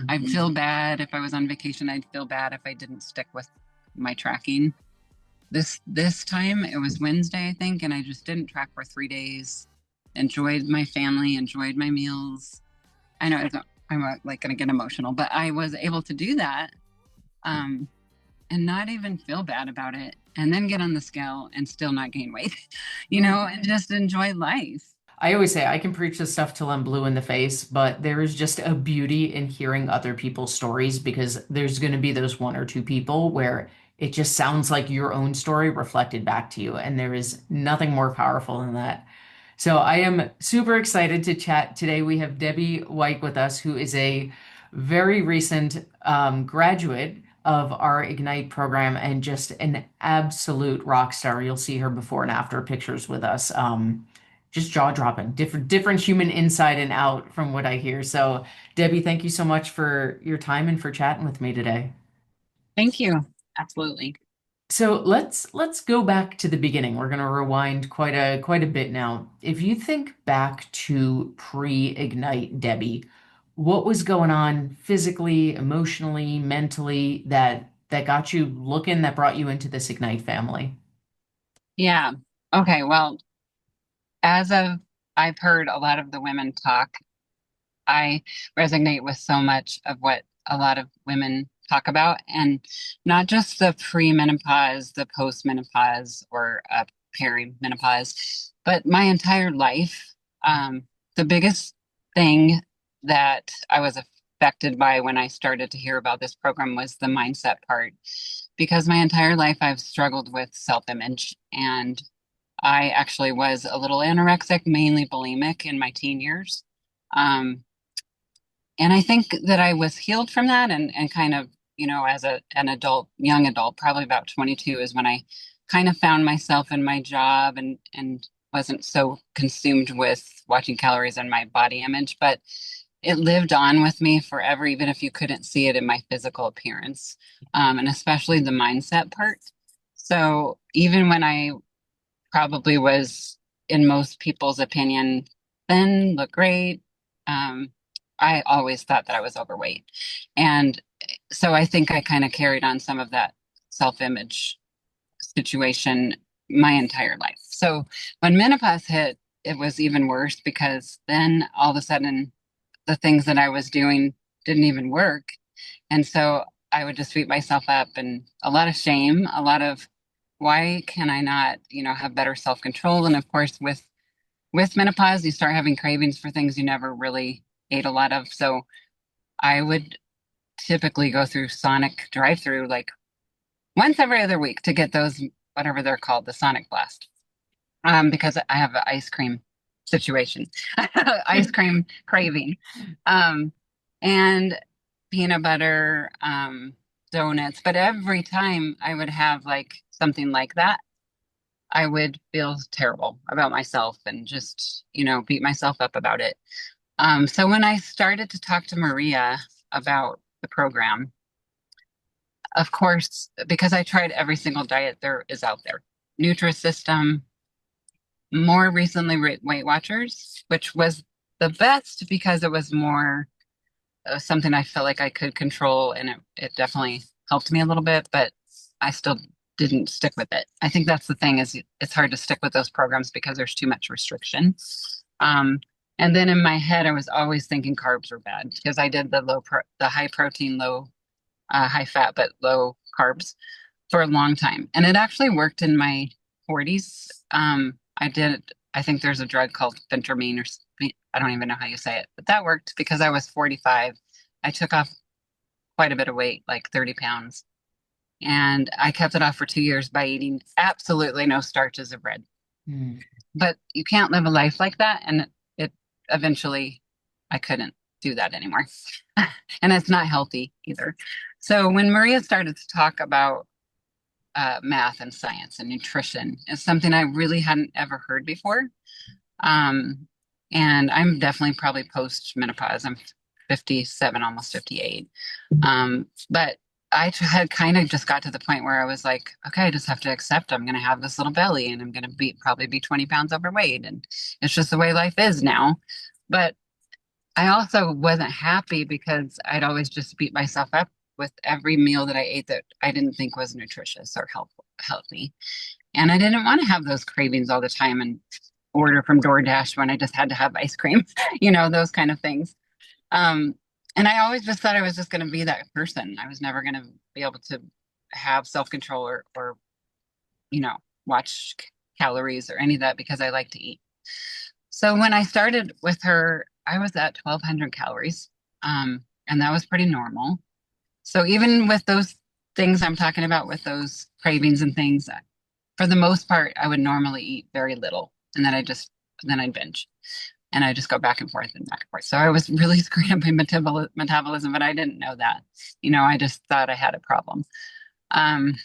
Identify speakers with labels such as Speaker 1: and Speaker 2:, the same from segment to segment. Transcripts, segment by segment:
Speaker 1: I'd feel bad if I was on vacation. I'd feel bad if I didn't stick with my tracking. This time it was Wednesday, I think, and I just didn't track for 3 days. Enjoyed my family, enjoyed my meals. I know I'm like gonna get emotional, but I was able to do that, um, and not even feel bad about it, and then get on the scale and still not gain weight, and just enjoy life.
Speaker 2: I always say I can preach this stuff till I'm blue in the face, but there is just a beauty in hearing other people's stories because there's going to be those one or two people where it just sounds like your own story reflected back to you. And there is nothing more powerful than that. So I am super excited to chat today. We have Debbie White with us, who is a very recent graduate of our Ignite program and just an absolute rock star. You'll see her before and after pictures with us. Just jaw dropping, different human inside and out from what I hear. So, Debbie, thank you so much for your time and for chatting with me today.
Speaker 1: Thank you. Absolutely.
Speaker 2: So let's go back to the beginning. We're going to rewind quite a bit now. If you think back to pre-Ignite, Debbie, what was going on physically, emotionally, mentally that got you looking, that brought you into this Ignite family?
Speaker 1: Yeah. Okay. Well, as of I've heard a lot of the women talk, I resonate with so much of what a lot of women talk about, and not just the premenopause, the postmenopause, or perimenopause, but my entire life. The biggest thing that I was affected by when I started to hear about this program was the mindset part, because my entire life I've struggled with self-image, and I actually was a little anorexic, mainly bulimic in my teen years. Um, and I think that I was healed from that, and kind of, as an adult, young adult, probably about 22 is when I kind of found myself in my job, and wasn't so consumed with watching calories and my body image, but it lived on with me forever, even if you couldn't see it in my physical appearance, and especially the mindset part. So even when I probably was, in most people's opinion, thin, look great. Um, I always thought that I was overweight. And so I think I kind of carried on some of that self-image situation my entire life. So when menopause hit, it was even worse, because then all of a sudden the things that I was doing didn't even work. And so I would just beat myself up, and a lot of shame, a lot of, why can I not, have better self-control? And of course, with menopause, you start having cravings for things you never really ate a lot of. So I would typically go through Sonic drive-through like once every other week to get those, whatever they're called, the Sonic Blast. Because I have an ice cream situation, ice cream craving. Um, and peanut butter, donuts. But every time I would have like something like that, I would feel terrible about myself and just, beat myself up about it. So when I started to talk to Maria about the program, of course, because I tried every single diet there is out there, Nutrisystem, more recently Weight Watchers, which was the best because it was more something I felt like I could control, and it definitely helped me a little bit, but I still didn't stick with it. I think that's the thing, is it's hard to stick with those programs because there's too much restriction. Um, and then in my head, I was always thinking carbs were bad because I did the high protein, high fat, but low carbs for a long time. And it actually worked in my 40s. I think there's a drug called phentermine, or I don't even know how you say it, but that worked because I was 45. I took off quite a bit of weight, like 30 pounds. And I kept it off for 2 years by eating absolutely no starches of bread.
Speaker 2: Hmm.
Speaker 1: But you can't live a life like that. And it eventually, I couldn't do that anymore. And it's not healthy either. So when Maria started to talk about math and science and nutrition, is something I really hadn't ever heard before. Um, and I'm definitely probably post menopause. I'm 57, almost 58. But had kind of just got to the point where I was like, okay, I just have to accept I'm going to have this little belly, and I'm going to probably be 20 pounds overweight. And it's just the way life is now. But I also wasn't happy because I'd always just beat myself up with every meal that I ate that I didn't think was nutritious or healthy. And I didn't want to have those cravings all the time and order from DoorDash when I just had to have ice cream, those kind of things. Um, and I always just thought I was just going to be that person. I was never going to be able to have self-control or, you know, watch calories or any of that because I like to eat. So when I started with her, I was at 1,200 calories, and that was pretty normal. So even with those things I'm talking about, with those cravings and things, for the most part, I would normally eat very little, and then I'd binge, and I just go back and forth and back and forth. So I was really screwing up my metabolism, but I didn't know that. I just thought I had a problem. Um,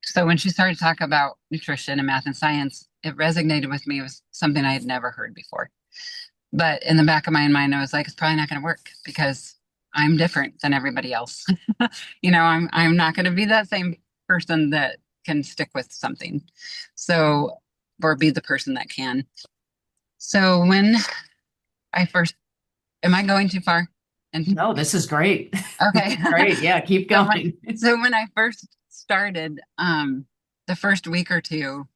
Speaker 1: so when she started to talk about nutrition and math and science, it resonated with me. It was something I had never heard before. But in the back of my mind, I was like, it's probably not going to work because I'm different than everybody else. I'm not going to be that same person that can stick with something. So, or be the person that can. So when I first, am I going too far? And
Speaker 2: No, this is great. This
Speaker 1: okay.
Speaker 2: is great. Yeah, keep
Speaker 1: so when
Speaker 2: going.
Speaker 1: so when I first started, the first week or two,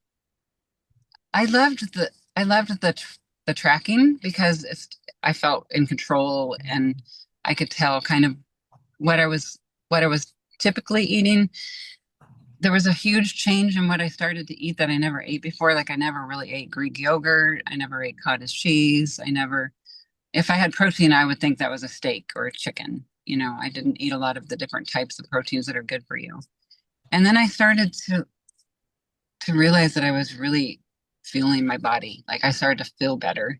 Speaker 1: I loved the tracking because I felt in control and I could tell kind of what I was what I was typically eating. There was a huge change in what I started to eat that I never ate before. Like I never really ate Greek yogurt. I never ate cottage cheese. If I had protein, I would think that was a steak or a chicken. I didn't eat a lot of the different types of proteins that are good for you. And then I started to realize that I was really feeling my body. Like I started to feel better.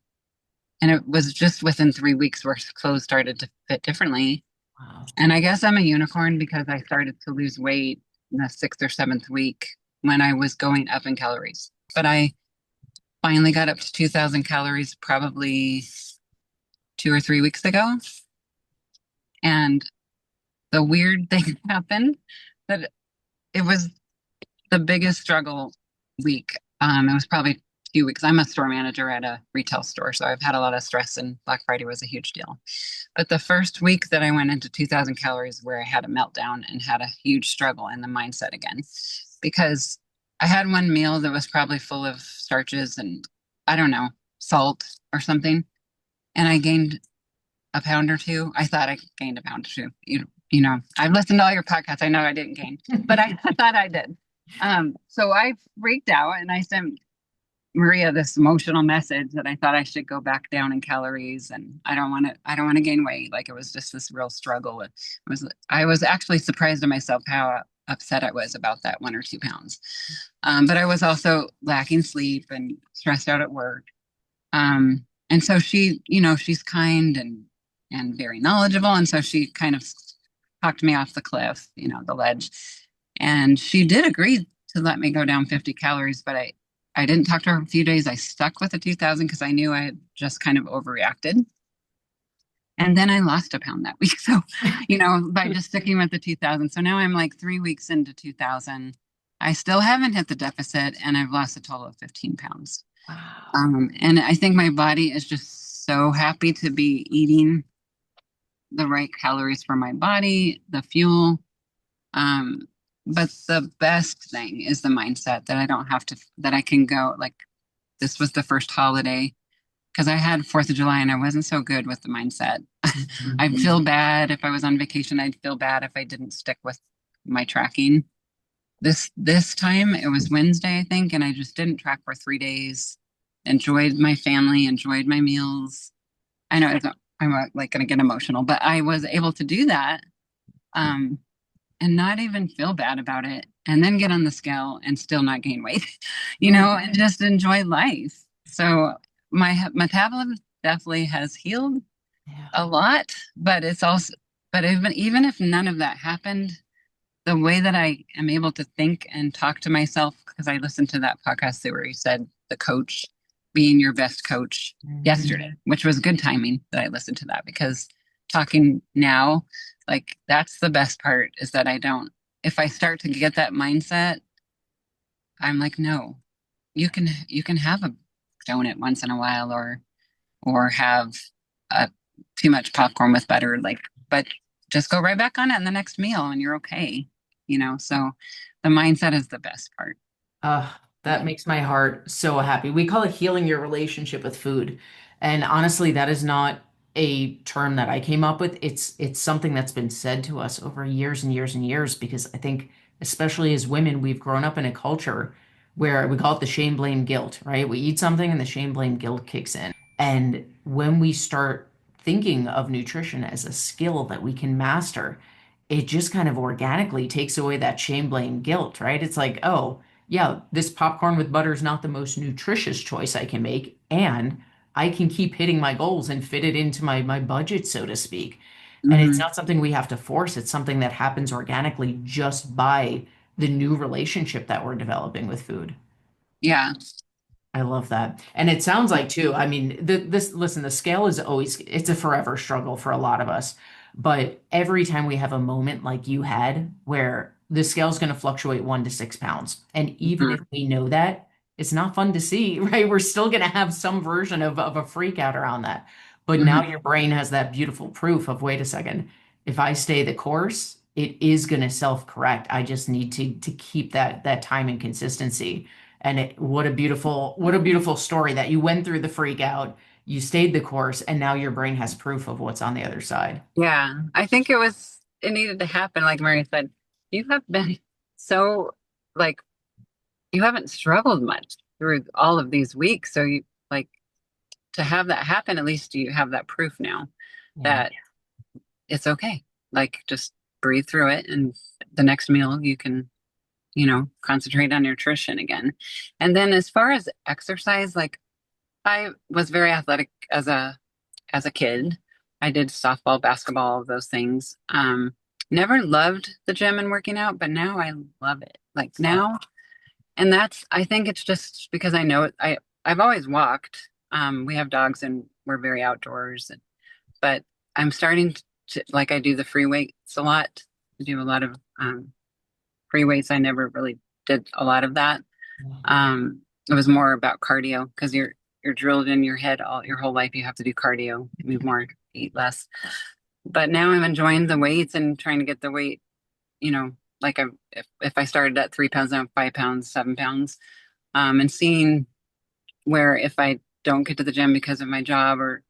Speaker 1: And it was just within 3 weeks where clothes started to fit differently.
Speaker 2: Wow.
Speaker 1: And I guess I'm a unicorn because I started to lose weight in the sixth or seventh week when I was going up in calories. But I finally got up to 2,000 calories probably 2 or 3 weeks ago. And the weird thing happened that it was the biggest struggle week. It was probably 2 weeks. I'm a store manager at a retail store, so I've had a lot of stress, and Black Friday was a huge deal. But the first week that I went into 2,000 calories, where I had a meltdown and had a huge struggle in the mindset again, because I had one meal that was probably full of starches and I don't know, salt or something, and I gained a pound or two. I thought I gained a pound or two. I've listened to all your podcasts. I know I didn't gain, but I thought I did. So I freaked out and I sent Maria this emotional message that I thought I should go back down in calories and I don't want to gain weight. Like it was just this real struggle. I was actually surprised at myself how upset I was about that 1 or 2 pounds. But I was also lacking sleep and stressed out at work. And so she's kind and very knowledgeable. And so she kind of talked me off the cliff, the ledge. And she did agree to let me go down 50 calories, but I didn't talk to her for a few days. I stuck with the 2,000 because I knew I had just kind of overreacted. And then I lost a pound that week. So, by just sticking with the 2,000. So now I'm like 3 weeks into 2,000. I still haven't hit the deficit and I've lost a total of 15 pounds.
Speaker 2: Wow.
Speaker 1: And I think my body is just so happy to be eating the right calories for my body, the fuel. Um, but the best thing is the mindset that I don't have to, that I can go like this was the first holiday because I had 4th of July and I wasn't so good with the mindset. I'd feel bad if I was on vacation. I'd feel bad if I didn't stick with my tracking. This time it was Wednesday, I think, and I just didn't track for 3 days. Enjoyed my family, enjoyed my meals. I know I'm like going to get emotional, but I was able to do that um, and not even feel bad about it, and then get on the scale and still not gain weight, and just enjoy life. So my metabolism definitely has healed
Speaker 2: Yeah.
Speaker 1: a lot, but even if none of that happened, the way that I am able to think and talk to myself, because I listened to that podcast there where you said the coach being your best coach
Speaker 2: Mhm.
Speaker 1: yesterday, which was good timing that I listened to that because talking now, like that's the best part is that if I start to get that mindset, I'm like, no, you can have a donut once in a while or have a too much popcorn with butter, like, but just go right back on it in the next meal and you're okay. So the mindset is the best part.
Speaker 2: Uh, that makes my heart so happy. We call it healing your relationship with food. And honestly, that is not a term that I came up with. It's something that's been said to us over years and years and years because I think especially as women, we've grown up in a culture where we call it the shame, blame, guilt, right? We eat something and the shame, blame, guilt kicks in. And when we start thinking of nutrition as a skill that we can master, it just kind of organically takes away that shame, blame, guilt, right? It's like, oh, yeah, this popcorn with butter is not the most nutritious choice I can make, and I can keep hitting my goals and fit it into my budget, so to speak. And it's
Speaker 1: Hmm.
Speaker 2: not something we have to force. It's something that happens organically just by the new relationship that we're developing with food.
Speaker 1: Yeah.
Speaker 2: I love that. And it sounds like too, I mean, listen, the scale is always, it's a forever struggle for a lot of us. But every time we have a moment like you had where the scale is going to fluctuate 1 to 6 pounds. And even
Speaker 1: Hmm.
Speaker 2: if we know that, it's not fun to see, right? We're still going to have some version of a freak out around that. But now
Speaker 1: Hmm.
Speaker 2: your brain has that beautiful proof of, wait a second, if I stay the course, it is going to self-correct. I just need to keep that time and consistency. And what a beautiful story that you went through the freak out, you stayed the course, and now your brain has proof of what's on the other side.
Speaker 1: Yeah. I think it needed to happen. Like Mary said, you have been so, like, you haven't struggled much through all of these weeks. So like, to have that happen, at least you have that proof now
Speaker 2: Yeah.
Speaker 1: that it's okay. Like, just breathe through it, and the next meal you can, concentrate on nutrition again. And then as far as exercise, like, I was very athletic as a kid. I did softball, basketball, all those things. Never loved the gym and working out, but now I love it. Like
Speaker 2: Oh,
Speaker 1: now, and I think it's just because I know it. I've always walked. We have dogs and we're very outdoors, but I'm starting to, like, I do the free weights a lot. I do a lot of free weights. I never really did a lot of that. It was more about cardio because you're drilled in your head all your whole life. You have to do cardio, move more, eat less. But now I'm enjoying the weights and trying to get the weight, you know, like if I started at 3 pounds, now I'm 5 pounds, 7 pounds, and seeing where if I don't get to the gym because of my job or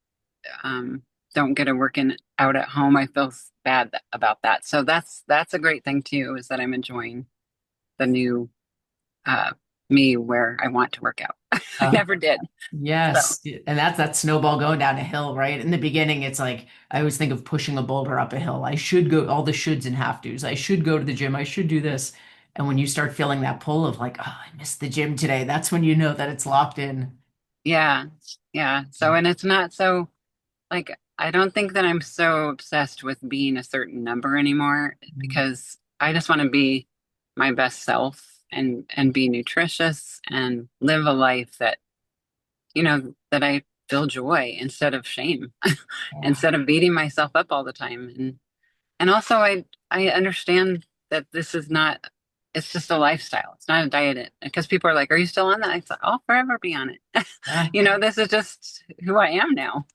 Speaker 1: um, don't get a working out at home, I feel bad about that. So that's a great thing too, is that I'm enjoying the new uh, me where I want to work out. I
Speaker 2: uh,
Speaker 1: never did. So
Speaker 2: yes. And that's that snowball going down a hill, right? In the beginning, it's like I always think of pushing a boulder up a hill. I should go, all the shoulds and have tos. I should go to the gym. I should do this. And when you start feeling that pull of like, oh, I missed the gym today, that's when you know that it's locked in.
Speaker 1: yeah, yeah. So and it's not so, like, I don't think that I'm so obsessed with being a certain number anymore because I just want to be my best self and be nutritious and live a life that, that I feel joy instead of shame,
Speaker 2: Yeah.
Speaker 1: instead of beating myself up all the time. And also I understand that this is not, it's just a lifestyle. It's not a diet. Because people are like, "Are you still on that?" I thought, "I'll forever be on it."
Speaker 2: Yeah.
Speaker 1: This is just who I am now.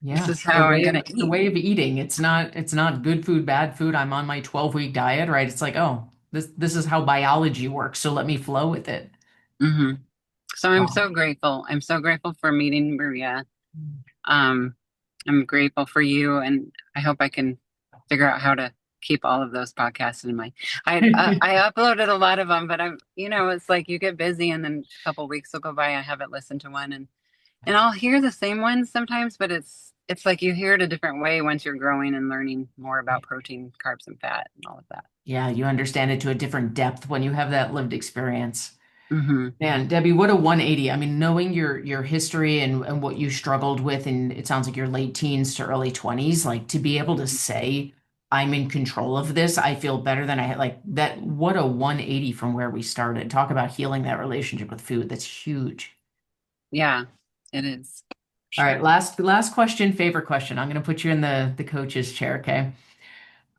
Speaker 1: This
Speaker 2: Yeah,
Speaker 1: is how I'm gonna
Speaker 2: the
Speaker 1: eat.
Speaker 2: way of eating. It's not good food, bad food. I'm on my 12-week diet, right? It's like, oh, this is how biology works, so let me flow with it.
Speaker 1: Hmm. So I'm
Speaker 2: Wow.
Speaker 1: so grateful. I'm so grateful for meeting Maria. Um, I'm grateful for you, and I hope I can figure out how to keep all of those podcasts in my. I uploaded a lot of them, but it's like you get busy, and then a couple weeks will go by. I haven't listened to one, and I'll hear the same ones sometimes, but it's like you hear it a different way once you're growing and learning more about protein, carbs, and fat, and all of that.
Speaker 2: Yeah, you understand it to a different depth when you have that lived experience.
Speaker 1: Hmm.
Speaker 2: Man, Debbie, what a 180. I mean, knowing your history and what you struggled with, and it sounds like your late teens to early 20s, like to be able to say, I'm in control of this, I feel better than I had like that. What a 180 from where we started. Talk about healing that relationship with food. That's huge.
Speaker 1: Yeah, it is.
Speaker 2: All right,
Speaker 1: Sure.
Speaker 2: last question, favorite question. I'm going to put you in the coach's chair, okay?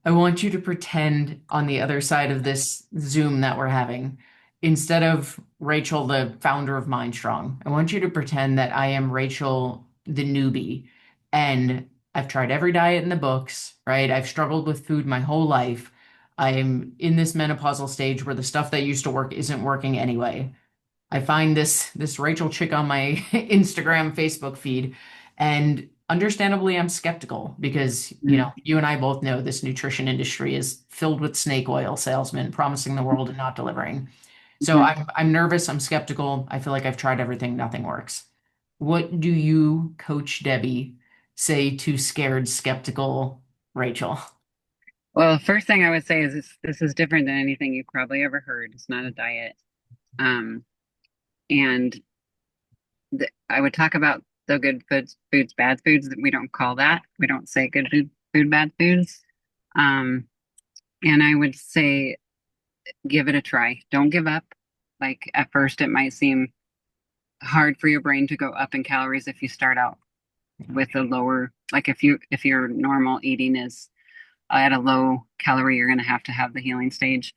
Speaker 2: I want you to pretend on the other side of this Zoom that we're having, instead of Rachel, the founder of Mindstrong, I want you to pretend that I am Rachel, the newbie, and I've tried every diet in the books, right? I've struggled with food my whole life. I'm in this menopausal stage where the stuff that used to work isn't working anyway. I find this Rachel chick on my Instagram, Facebook feed, and understandably, I'm skeptical because,
Speaker 1: Mm-hmm.
Speaker 2: you and I both know this nutrition industry is filled with snake oil salesmen promising the world and not delivering. So I'm nervous, I'm skeptical. I feel like I've tried everything, nothing works. What do you, Coach Debbie, say to scared, skeptical Rachel?
Speaker 1: Well, first thing I would say is this is different than anything you've probably ever heard. It's not a diet. Um, and I would talk about the good foods, bad foods. We don't call that. We don't say good food, bad foods. Um, and I would say give it a try. Don't give up. Like at first, it might seem hard for your brain to go up in calories if you start out with a lower, like if your normal eating is at a low calorie, you're going to have the healing stage.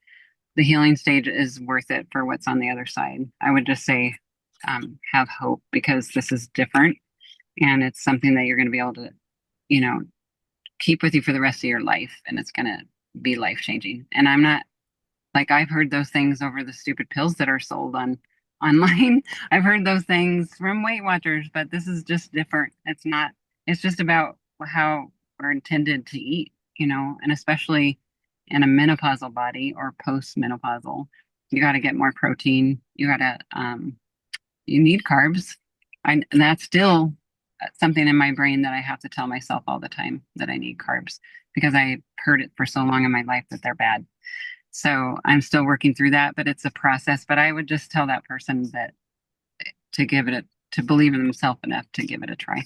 Speaker 1: The healing stage is worth it for what's on the other side. I would just say have hope because this is different and it's something that you're going to be able to, you know, keep with you for the rest of your life and it's going to be life changing. And I'm not like I've heard those things over the stupid pills that are sold on online. I've heard those things from Weight Watchers, but this is just different. It's not, it's just about how we're intended to eat, and especially in a menopausal body or post-menopausal, you got to get more protein. You need carbs. And that's still something in my brain that I have to tell myself all the time that I need carbs because I heard it for so long in my life that they're bad. So I'm still working through that, but it's a process. But I would just tell that person that to believe in themselves enough to give it a try.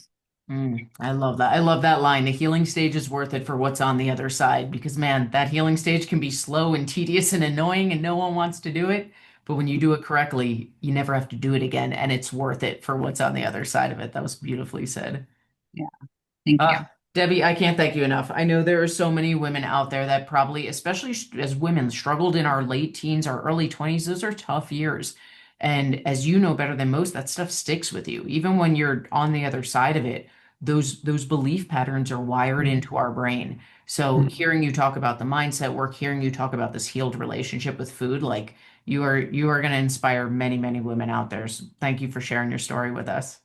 Speaker 2: I love that. I love that line. The healing stage is worth it for what's on the other side because, man, that healing stage can be slow and tedious and annoying, and no one wants to do it. But when you do it correctly, you never have to do it again, and it's worth it for what's on the other side of it. That was beautifully said.
Speaker 1: Yeah. Thank you.
Speaker 2: Debbie, I can't thank you enough. I know there are so many women out there that probably, especially as women, struggled in our late teens, our early 20s. Those are tough years. And as you know better than most, that stuff sticks with you. Even when you're on the other side of it, those belief patterns are wired into our brain. So hearing you talk about the mindset work, hearing you talk about this healed relationship with food, like you are going to inspire many, many women out there. So thank you for sharing your story with us.